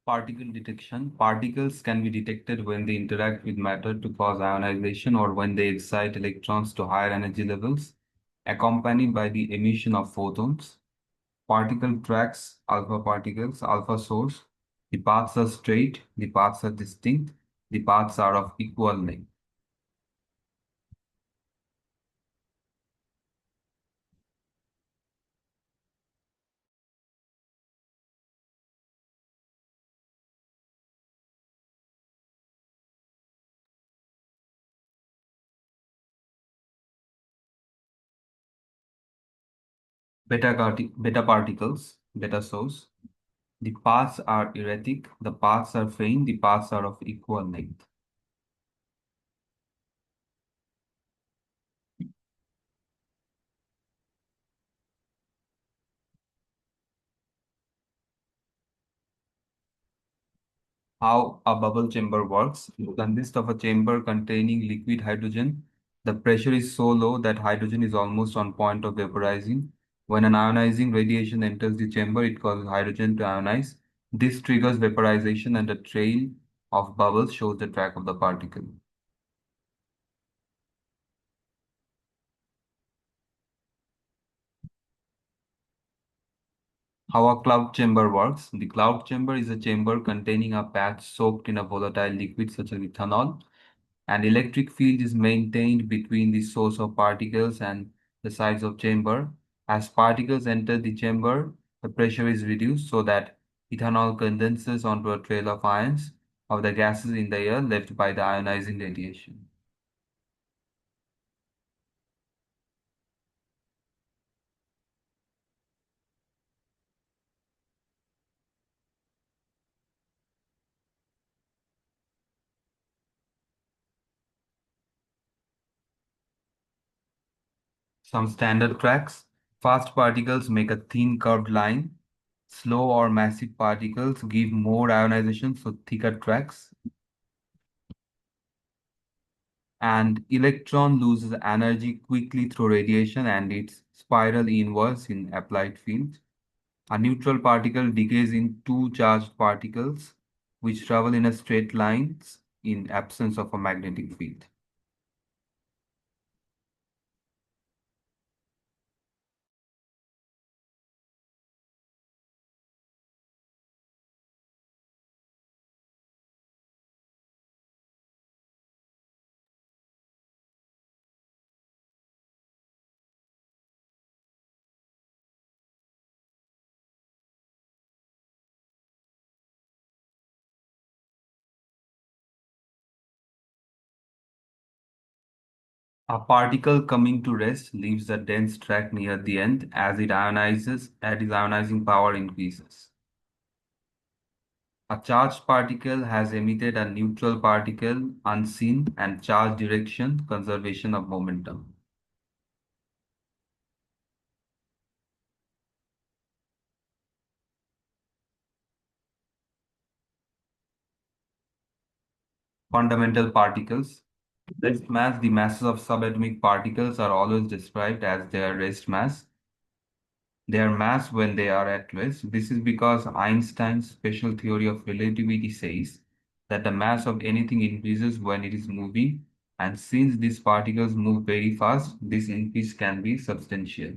Particle detection. Particles can be detected when they interact with matter to cause ionization or when they excite electrons to higher energy levels, accompanied by the emission of photons. Particle tracks, alpha particles, alpha source. The paths are straight, the paths are distinct, the paths are of equal length. Beta particles, beta source. The paths are erratic, the paths are faint, the paths are of equal length. How a bubble chamber works. It consists of a chamber containing liquid hydrogen. The pressure is so low that hydrogen is almost on point of vaporizing. When an ionizing radiation enters the chamber, it causes hydrogen to ionize. This triggers vaporization and a trail of bubbles shows the track of the particle. How a cloud chamber works. The cloud chamber is a chamber containing a patch soaked in a volatile liquid such as ethanol. An electric field is maintained between the source of particles and the sides of chamber. As particles enter the chamber, the pressure is reduced so that ethanol condenses onto a trail of ions of the gases in the air left by the ionizing radiation. Some standard cracks. Fast particles make a thin curved line. Slow or massive particles give more ionization, so thicker tracks. And electron loses energy quickly through radiation and its spiral inwards in applied fields. A neutral particle decays in two charged particles which travel in a straight lines in absence of a magnetic field. A particle coming to rest leaves a dense track near the end as it ionizes, as its ionizing power increases. A charged particle has emitted a neutral particle unseen and charge direction conservation of momentum. Fundamental particles. Rest mass, the masses of subatomic particles are always described as their rest mass. Their mass when they are at rest. This is because Einstein's special theory of relativity says that the mass of anything increases when it is moving, and since these particles move very fast, this increase can be substantial.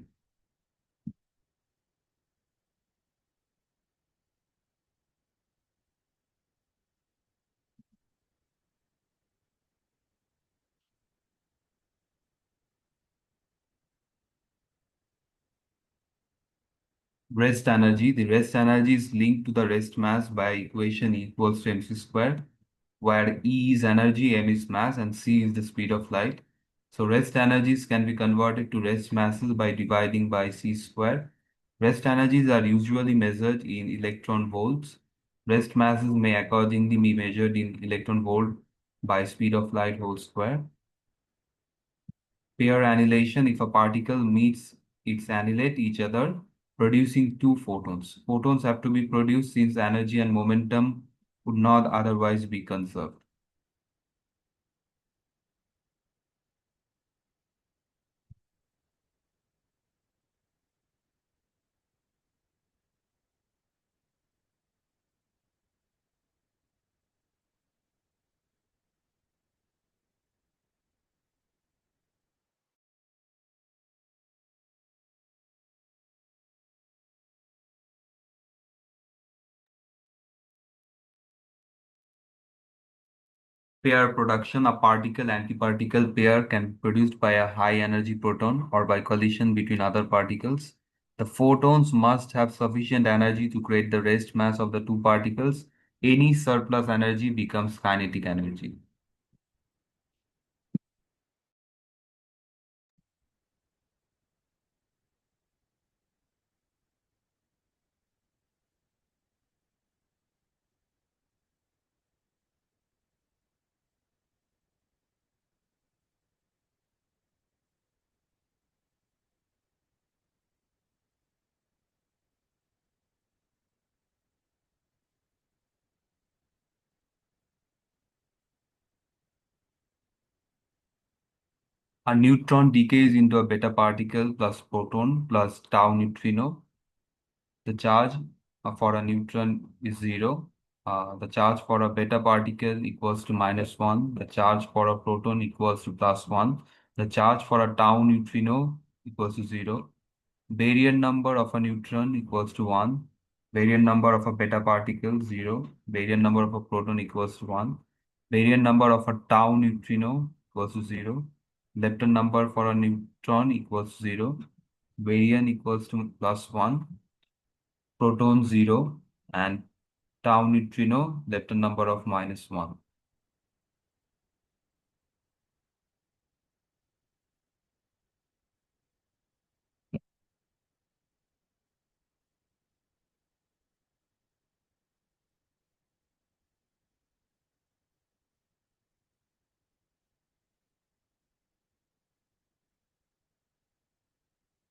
Rest energy. The rest energy is linked to the rest mass by equation E equals to mc squared, where E is energy, m is mass, and c is the speed of light. So rest energies can be converted to rest masses by dividing by c squared. Rest energies are usually measured in electron volts. Rest masses may accordingly be measured in electron volt by speed of light whole square. Pair annihilation, if a particle meets its annihilate each other, producing two photons. Photons have to be produced since energy and momentum would not otherwise be conserved. Pair production, a particle-antiparticle pair can be produced by a high-energy proton or by collision between other particles. The photons must have sufficient energy to create the rest mass of the two particles. Any surplus energy becomes kinetic energy. A neutron decays into a beta particle plus proton plus tau neutrino. The charge for a neutron is zero. The charge for a beta particle equals to -1. The charge for a proton equals to +1. The charge for a tau neutrino equals to zero. Baryon number of a neutron equals to 1. Baryon number of a beta particle 0. Baryon number of a proton equals to 1. Baryon number of a tau neutrino equals to 0. Lepton number for a neutron equals to 0. Baryon equals to +1. Proton 0, and tau neutrino lepton number of -1.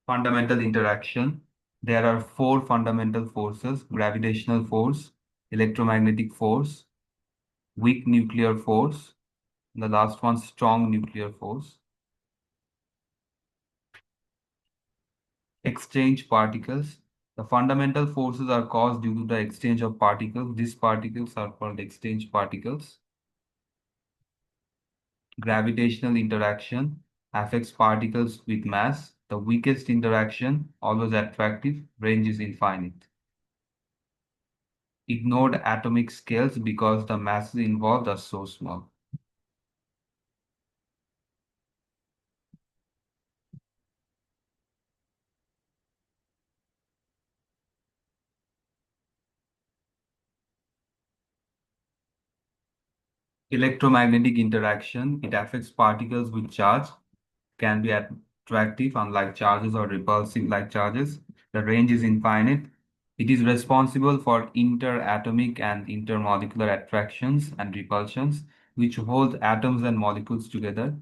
Fundamental interaction. There are four fundamental forces: gravitational force, electromagnetic force, weak nuclear force, and the last one, strong nuclear force. Exchange particles. The fundamental forces are caused due to the exchange of particles. These particles are called exchange particles. Gravitational interaction affects particles with mass. The weakest interaction, always attractive, range is infinite. Ignored atomic scales because the masses involved are so small. Electromagnetic interaction, it affects particles with charge, can be attractive unlike charges or repulsive like charges. The range is infinite. It is responsible for interatomic and intermolecular attractions and repulsions, which hold atoms and molecules together.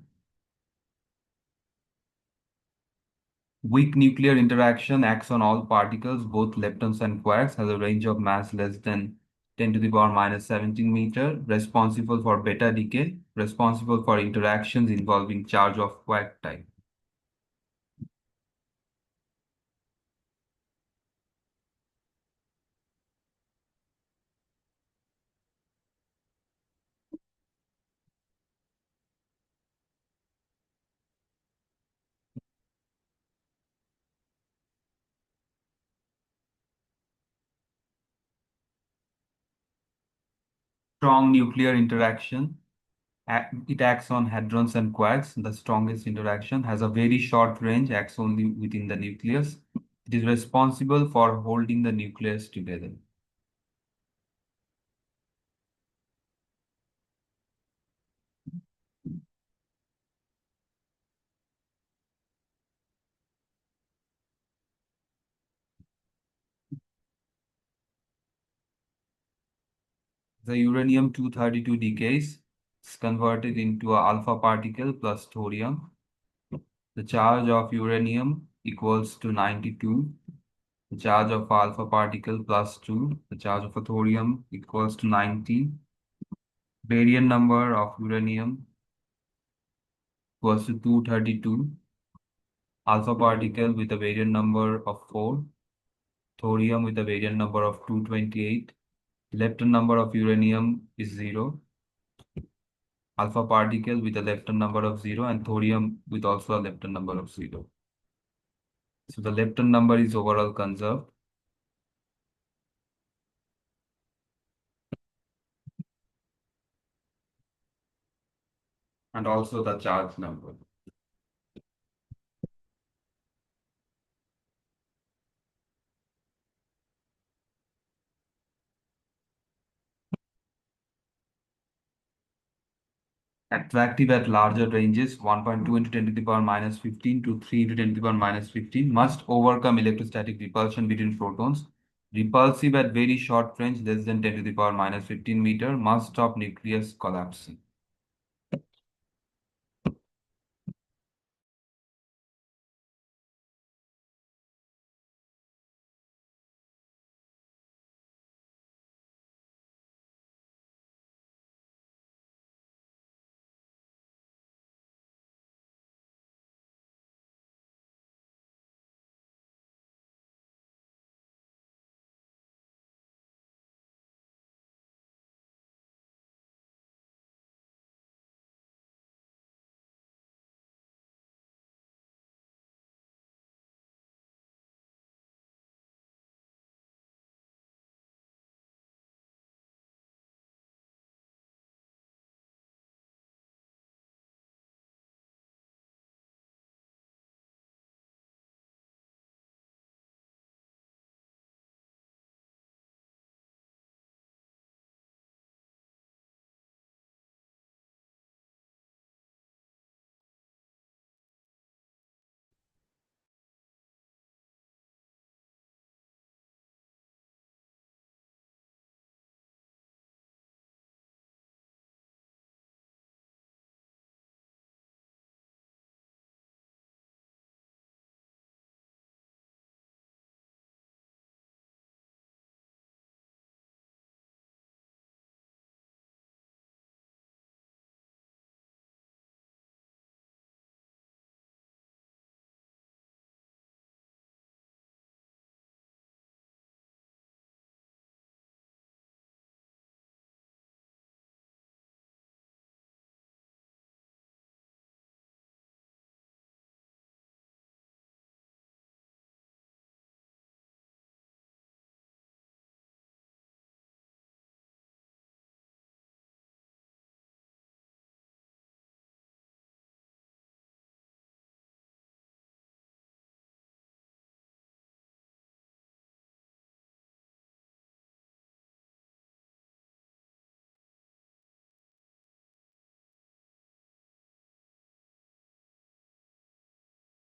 Weak nuclear interaction acts on all particles, both leptons and quarks, has a range of mass less than 10 to the power -17 meter, responsible for beta decay, responsible for interactions involving charge of quark type. Strong nuclear interaction. It acts on hadrons and quarks. The strongest interaction has a very short range, acts only within the nucleus. It is responsible for holding the nucleus together. The uranium-232 decays. It's converted into a alpha particle plus thorium. The charge of uranium equals to 92. The charge of alpha particle plus 2. The charge of a thorium equals to 90. Baryon number of uranium equals to 232. Alpha particle with a baryon number of 4. Thorium with a baryon number of 228. Lepton number of uranium is 0. Alpha particle with a lepton number of 0, and thorium with also a lepton number of 0. So the lepton number is overall conserved. and also the charge number. Attractive at larger ranges, 1.2 into 10 to the power minus 15 to 3 into 10 to the power minus 15, must overcome electrostatic repulsion between protons. Repulsive at very short range, less than 10 to the power minus 15 meter, must stop nucleus collapsing.